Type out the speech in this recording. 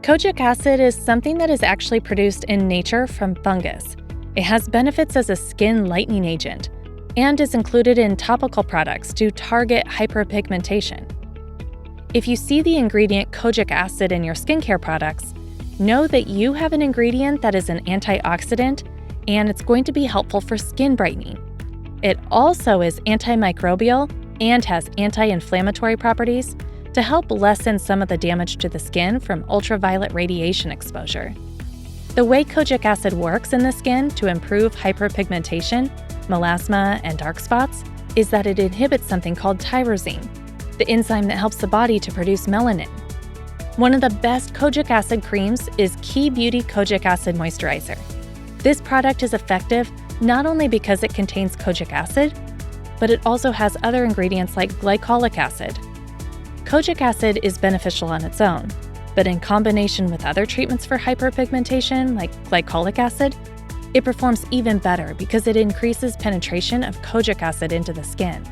Kojic acid is something that is actually produced in nature from fungus. It has benefits as a skin lightening agent and is included in topical products to target hyperpigmentation. If you see the ingredient kojic acid in your skincare products, know that you have an ingredient that is an antioxidant and it's going to be helpful for skin brightening. It also is antimicrobial and has anti-inflammatory properties to help lessen some of the damage to the skin from ultraviolet radiation exposure. The way kojic acid works in the skin to improve hyperpigmentation, melasma, and dark spots is that it inhibits something called tyrosine, the enzyme that helps the body to produce melanin. One of the best kojic acid creams is Keigh Beauty Kojic Acid Moisturiser. This product is effective not only because it contains kojic acid, but it also has other ingredients like glycolic acid. Kojic acid is beneficial on its own, but in combination with other treatments for hyperpigmentation like glycolic acid, it performs even better because it increases penetration of kojic acid into the skin.